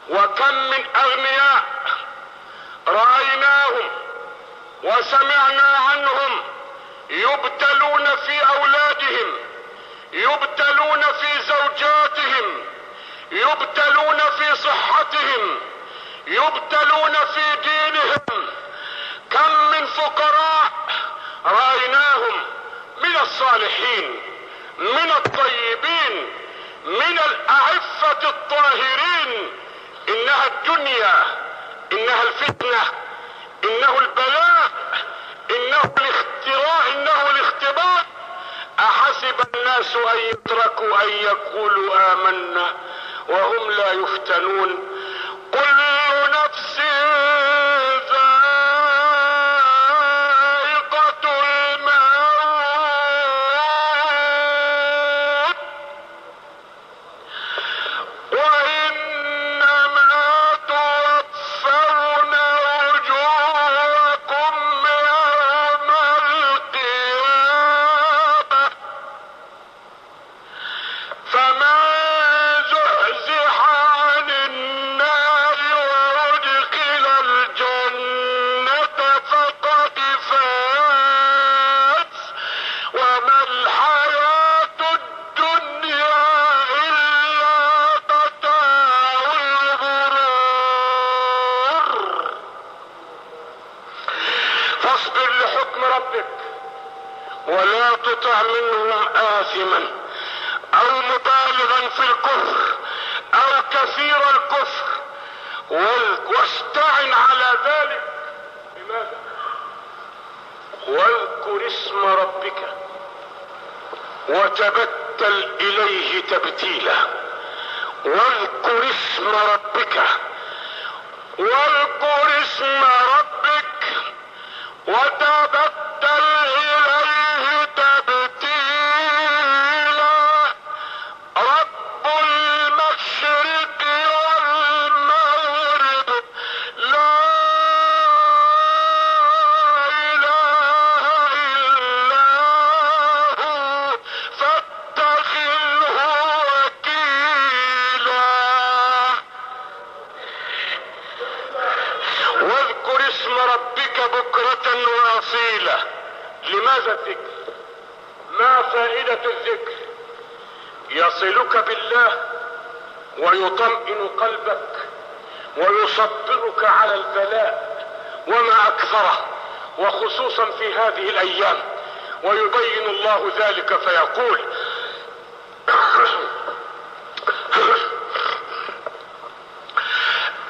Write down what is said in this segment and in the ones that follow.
وكم من اغنياء رأيناهم وسمعنا عنهم يبتلون في اولادهم، يبتلون في زوجاتهم، يبتلون في صحتهم، يبتلون في دينهم. كم من فقراء رأيناهم من الصالحين، من الطيبين، من الأعفة الطاهرين. إنها الدنيا، إنها الفتنة، إنه البلاء، إنه الاختراع، إنه الاختبار. أحسب الناس أن يتركوا أن يقولوا آمنا وهم لا يفتنون. كل نفس ذائقة الموت وإنما توفون أجوركم يوم القيامة. فمن زحزح عن النار وأدخل الجنة فقد فاز، وما الحياة الدنيا إلا متاع الغرور. فاصبر لحكم ربك ولا تطع منهم آثما أو مبالغا في الكفر أو كثير الكفر، واستعن على ذلك. لماذا؟ واذكر اسم ربك وتبتل إليه تبتيلا. واذكر اسم ربك، واذكر اسم ربك وتبتل إليه تبتيلا. رب المشرق والمغرب لا إله إلا هو فاتخذه وكيلا. واذكر اسم ربك بكرة وأصيلا. لماذا الذكر؟ ما فائدة الذكر؟ يصلك بالله ويطمئن قلبك ويصبرك على البلاء وما أكثره، وخصوصا في هذه الأيام. ويبين الله ذلك فيقول: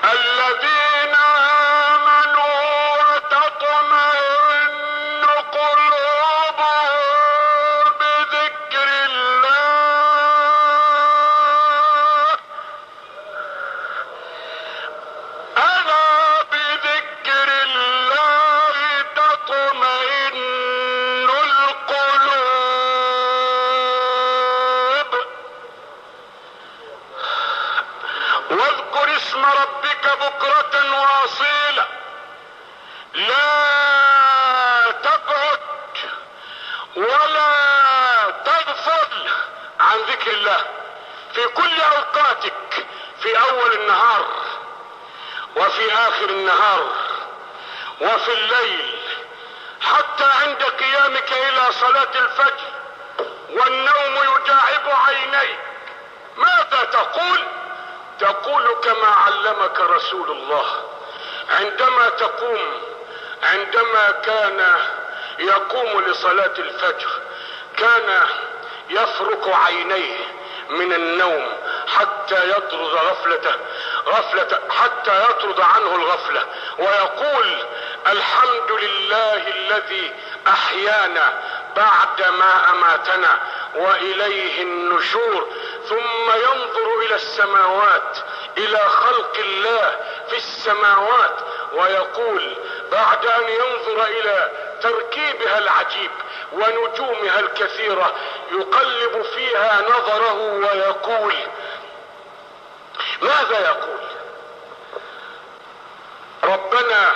الذين آمنوا وتطمئن قلوبهم بذكر الله، ألا بذكر الله تطمئن القلوب. واذكر اسم ربك بكرة وأصيلا. لا تقعد ولا تغفل عن ذكر الله في كل أوقاتك، في أول النهار وفي آخر النهار وفي الليل، حتى عند قيامك إلى صلاة الفجر والنوم يداعب عينيك. ماذا تقول؟ تقول كما علمك رسول الله عندما تقوم، عندما كان يقوم لصلاة الفجر كان يفرك عينيه من النوم حتى يطرد غفلته حتى يطرد عنه الغفلة، ويقول: الحمد لله الذي أحيانا بعدما أماتنا وإليه النشور. ثم ينظر إلى السماوات، إلى خلق الله في السماوات، ويقول بعد أن ينظر إلى تركيبها العجيب ونجومها الكثيرة، يقلب فيها نظره ويقول: ماذا يقول؟ ربنا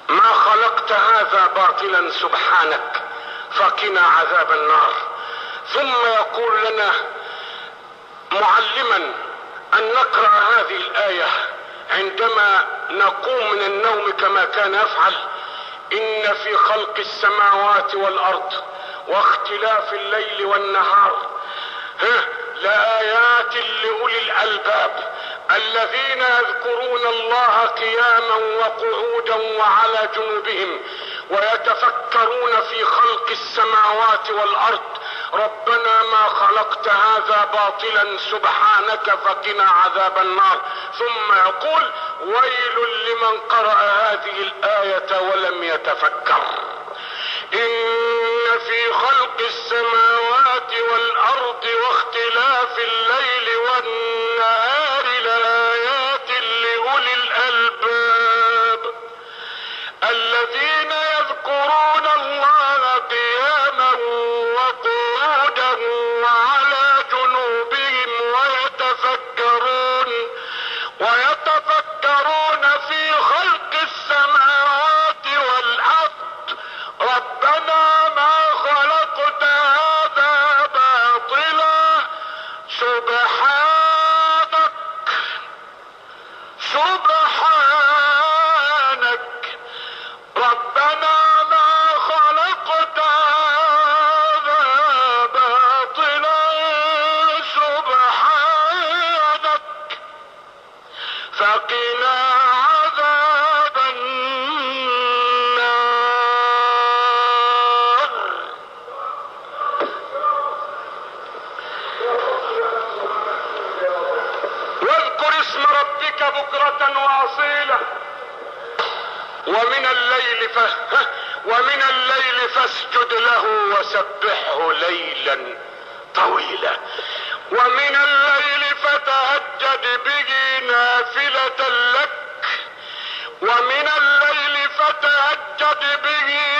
ما خلقت هذا باطلا سبحانك فقنا عذاب النار. ثم يقول لنا معلما ان نقرأ هذه الآية عندما نقوم من النوم كما كان يفعل: ان في خلق السماوات والارض واختلاف الليل والنهار لآيات لأولي الألباب الذين يذكرون الله قياما وقعودا وعلى جنوبهم ويتفكرون في خلق السماوات والأرض ربنا ما خلقت هذا باطلا سبحانك فقنا عذاب النار. ثم يقول: ويل لمن قرأ هذه الآية ولم يتفكر. إن في خلق السماوات والأرض واختلاف الليل والنهار لآيات لأولي الألباب الذين يذكرون الله قياما وقعودا وعلى جنوبهم ويتفكرون في خلق السماوات والأرض ربنا ما خلقت هذا باطلا سبحانك ربنا ما خلقت هذا باطلا سبحانك فقنا عذاب النار. واذكر اسم ربك بكرة وأصيلا ومن الليل فاسجد له وسبحه ليلا طويلا ومن الليل فتهجد به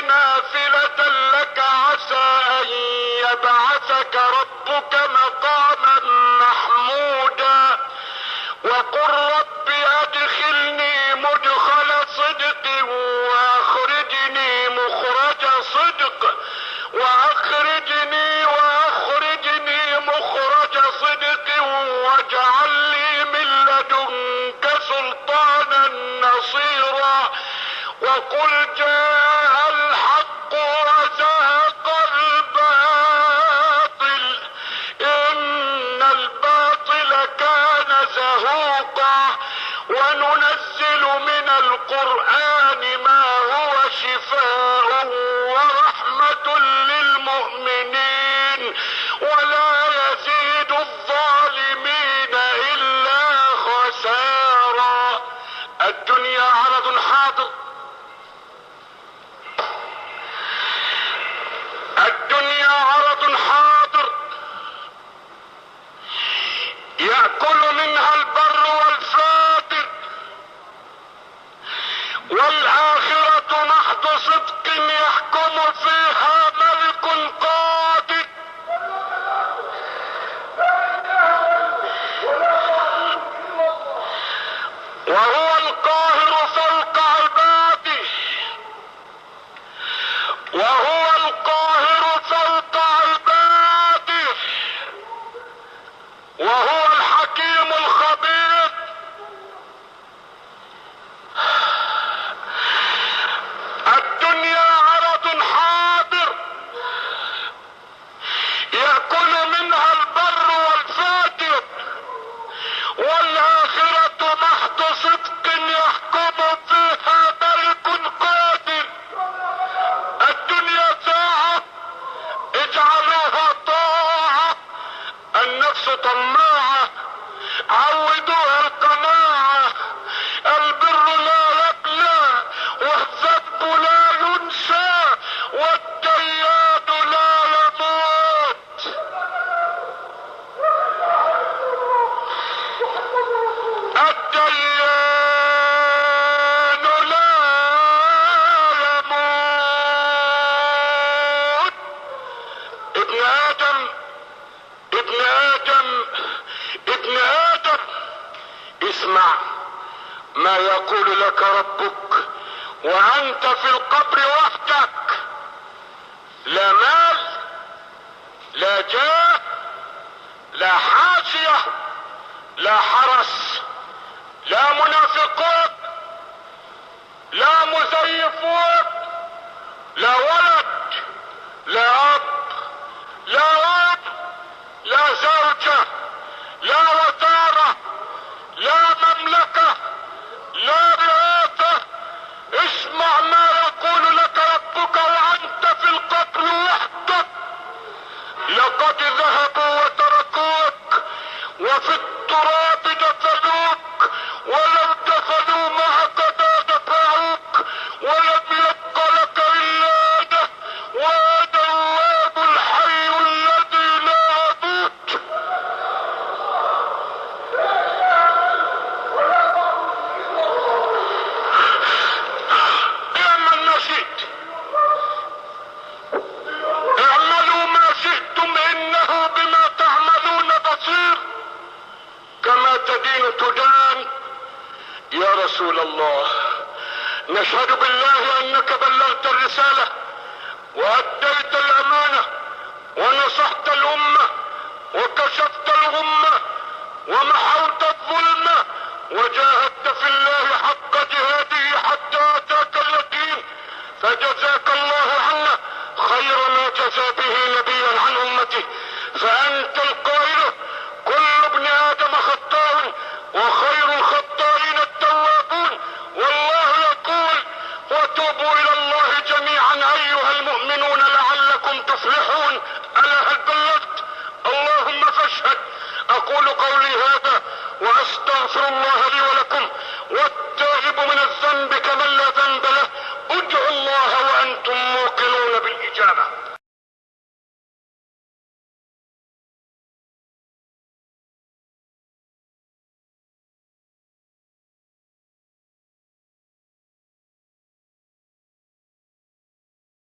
نافلة لك عسى أن يبعثك ربك مقاما محمودا وقل رب أدخلني مدخل صدق وأخرجني مخرج صدق وأخرجني مخرج صدق واجعل لي من لدنك سلطانا نصيرا وقل جاء الحق وزهق الباطل إن الباطل كان زهوقا وننزل من القرآن ما هو شفاء ورحمة للمؤمنين ولا يزيد الظالمين إلا خسارا. الدنيا عرض حاضر يأكل منها البر والفاجر والآخرة محض صدق يحكم فيها ملك قادر وهو القاهر فوق عباده وهو الحكيم الخبير. الدنيا عرض حاضر يأكل منها البر والفاجر والآخرة محض صدق يحكم فيها ملك قادر. الدنيا ساعة اجعلوها طاعة النفس طماعة عودوها القناعة البر لا يبلى والذنب لا ينسى والديان لا يموت. الديان لا يموت. ابن آدم اسمع ما يقول لك ربك وأنت في القبر وحدك، لا مال لا جاه لا حاشية لا حرس، لا منافقون، لا مزيفون، لا ولد، لا اب، لا ام، لا زوجة، لا وزارة، لا مملكة، لا رئاسة. اسمع ما يقول لك ربك وانت في القبر وحدك. لقد ذهبوا وتركوك وفي التراب دفنوك، ولو دفنوا معك ما دفعوك، ولم يبق لك الا انا، وانا الله الحي الذي لا اموت. اعمل ما شئت، اعملوا ما شئتم انه بما تعملون بصير. كما تدين تدان. يا رسول الله، نشهد بالله انك بلغت الرسالة واديت الامانة ونصحت الامة وكشفت الغمة ومحوت الظلمة وجاهدت في الله حق جهاده حتى اتاك اليقين، فجزاك الله عنا خير ما جزى به نبيا عن امته. فانت القائل كل ابن ادم خطاء وخير الخطائين التوابون، والله يقول وتوبوا الى الله جميعا ايها المؤمنون لعلكم تفلحون. الا هل بلغت؟ اللهم فاشهد. اقول قولي هذا واستغفر الله لي ولكم، والتائب من الذنب كمن لا